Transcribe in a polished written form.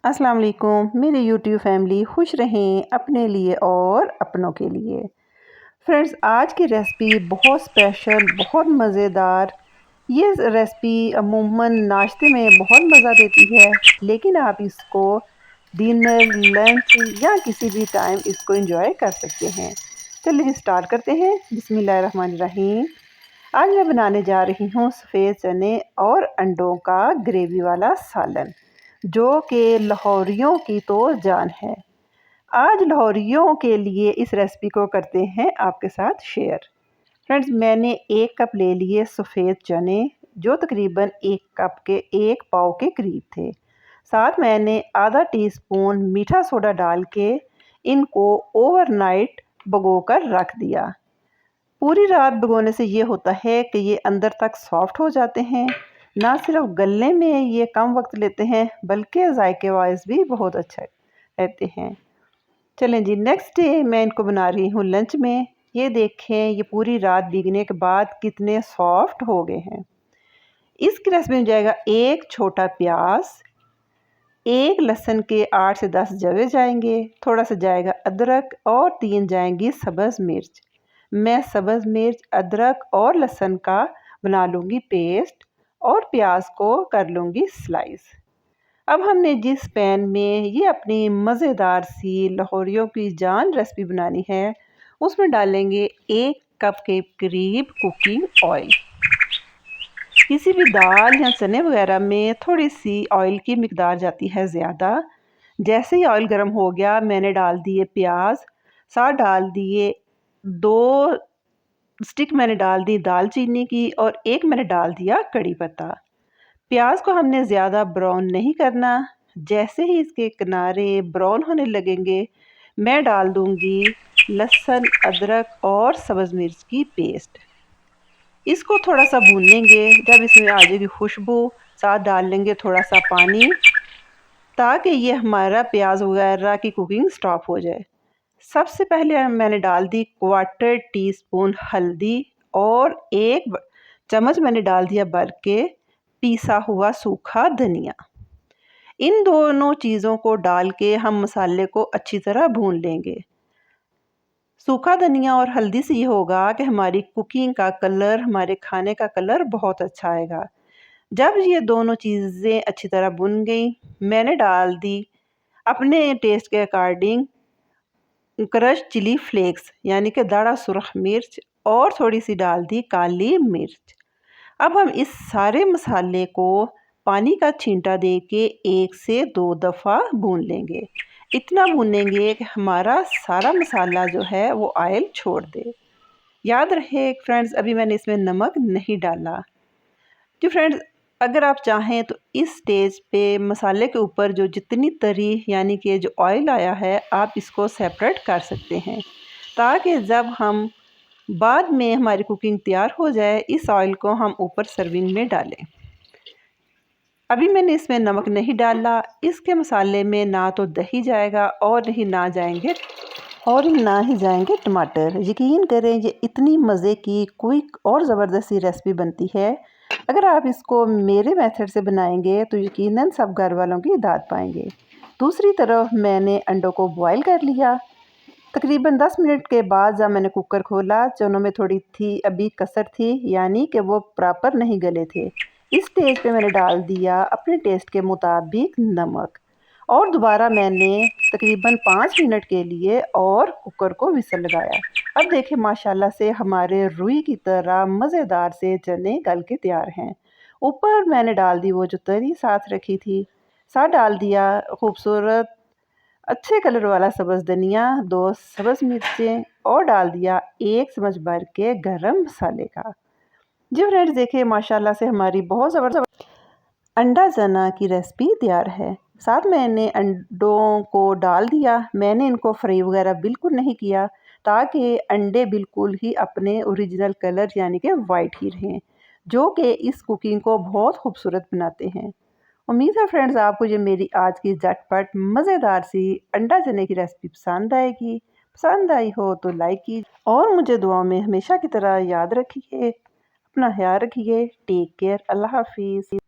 अस्सलाम वालेकुम मेरी यूट्यूब फैमिली खुश रहें अपने लिए और अपनों के लिए। फ्रेंड्स, आज की रेसिपी बहुत स्पेशल, बहुत मज़ेदार। ये रेसिपी अमूमन नाश्ते में बहुत मज़ा देती है, लेकिन आप इसको डिनर, लंच या किसी भी टाइम इसको एंजॉय कर सकते हैं। चलिए स्टार्ट करते हैं। बिस्मिल्लाहिर्रहमानिर्रहीम। आज मैं बनाने जा रही हूँ सफ़ेद चने और अंडों का ग्रेवी वाला सालन, जो कि लाहौरियों की तो जान है। आज लाहौरियों के लिए इस रेसिपी को करते हैं आपके साथ शेयर। फ्रेंड्स, मैंने 1 कप ले लिए सफ़ेद चने, जो तकरीबन 1 कप के 1 पाव के करीब थे। साथ मैंने आधा टीस्पून मीठा सोडा डाल के इनको ओवरनाइट भिगो कर रख दिया। पूरी रात भिगोने से ये होता है कि ये अंदर तक सॉफ्ट हो जाते हैं। ना सिर्फ गलने में ये कम वक्त लेते हैं, बल्कि जायके वाइज भी बहुत अच्छा रहते हैं। चलें जी, नेक्स्ट डे मैं इनको बना रही हूँ लंच में। ये देखें, ये पूरी रात भीगने के बाद कितने सॉफ्ट हो गए हैं। इसकी रेसिपी में जाएगा 1 छोटा प्याज, 1 लहसुन के 8 से 10 जवे जाएंगे, थोड़ा सा जाएगा अदरक और 3 जाएंगी सब्ज़ मिर्च। मैं सब्ज़ मिर्च, अदरक और लहसुन का बना लूँगी पेस्ट और प्याज को कर लूँगी स्लाइस। अब हमने जिस पैन में ये अपनी मज़ेदार सी लाहौरियों की जान रेसिपी बनानी है, उसमें डालेंगे 1 कप के करीब कुकिंग ऑयल। किसी भी दाल या चने वगैरह में थोड़ी सी ऑयल की मिकदार जाती है ज़्यादा। जैसे ही ऑयल गर्म हो गया, मैंने डाल दिए प्याज, साथ डाल दिए 2 स्टिक मैंने डाल दी दालचीनी की और 1 मैंने डाल दिया कड़ी पत्ता। प्याज को हमने ज़्यादा ब्राउन नहीं करना। जैसे ही इसके किनारे ब्राउन होने लगेंगे, मैं डाल दूंगी लहसुन, अदरक और सब्ज़ मिर्च की पेस्ट। इसको थोड़ा सा भून लेंगे। जब इसमें आ जाएगी खुशबू, साथ डाल लेंगे थोड़ा सा पानी, ताकि ये हमारा प्याज वगैरह की कुकिंग स्टॉप हो जाए। सबसे पहले मैंने डाल दी 1/4 टीस्पून हल्दी और 1 चम्मच मैंने डाल दिया भर के पिसा हुआ सूखा धनिया। इन दोनों चीज़ों को डाल के हम मसाले को अच्छी तरह भून लेंगे। सूखा धनिया और हल्दी से ये होगा कि हमारी कुकिंग का कलर, हमारे खाने का कलर बहुत अच्छा आएगा। जब ये दोनों चीज़ें अच्छी तरह भुन गई, मैंने डाल दी अपने टेस्ट के अकॉर्डिंग क्रश चिली फ्लेक्स, यानी कि दाढ़ा सुरख मिर्च, और थोड़ी सी डाल दी काली मिर्च। अब हम इस सारे मसाले को पानी का छींटा दे के 1 से 2 दफ़ा भून लेंगे। इतना भूनेंगे कि हमारा सारा मसाला जो है वो ऑयल छोड़ दे। याद रहे फ्रेंड्स, अभी मैंने इसमें नमक नहीं डाला। जी फ्रेंड्स, अगर आप चाहें तो इस स्टेज पे मसाले के ऊपर जो जितनी तरी, यानी कि जो ऑयल आया है, आप इसको सेपरेट कर सकते हैं, ताकि जब हम बाद में हमारी कुकिंग तैयार हो जाए, इस ऑयल को हम ऊपर सर्विंग में डालें। अभी मैंने इसमें नमक नहीं डाला। इसके मसाले में ना तो दही जाएगा और ना ही जाएंगे टमाटर। यकीन करें, ये इतनी मज़े की क्विक और ज़बरदस्ती रेसिपी बनती है। अगर आप इसको मेरे मेथड से बनाएंगे तो यकीनन सब घर वालों की दाद पाएंगे। दूसरी तरफ मैंने अंडों को बॉईल कर लिया। तकरीबन 10 मिनट के बाद जब मैंने कुकर खोला, चनों में थोड़ी थी अभी कसर थी, यानी कि वो प्रॉपर नहीं गले थे। इस स्टेज पे मैंने डाल दिया अपने टेस्ट के मुताबिक नमक और दोबारा मैंने तकरीबन 5 मिनट के लिए और कुकर को विसल लगाया। अब देखिए, माशाल्लाह से हमारे रुई की तरह मज़ेदार से चने गल के तैयार हैं। ऊपर मैंने डाल दी वो जो तरी साथ रखी थी, साथ डाल दिया खूबसूरत अच्छे कलर वाला सब्ज़ धनिया, 2 सब्ज़ मिर्चें और डाल दिया 1 चम्मच भर के गरम मसाले का। जी फ्रेंड्स, देखिए माशाल्लाह से हमारी बहुत ज़बरदस्त अंडा चना की रेसिपी तैयार है। साथ मैंने अंडों को डाल दिया। मैंने इनको फ्राई वगैरह बिल्कुल नहीं किया, ताकि अंडे बिल्कुल ही अपने ओरिजिनल कलर, यानी कि वाइट ही रहें, जो कि इस कुकिंग को बहुत खूबसूरत बनाते हैं। उम्मीद है फ्रेंड्स, आपको ये मेरी आज की झटपट मज़ेदार सी अंडा चने की रेसिपी पसंद आएगी। पसंद आई हो तो लाइक कीजिए और मुझे दुआ में हमेशा की तरह याद रखिए। अपना ख्याल रखिए। Take care. अल्लाह हाफिज़।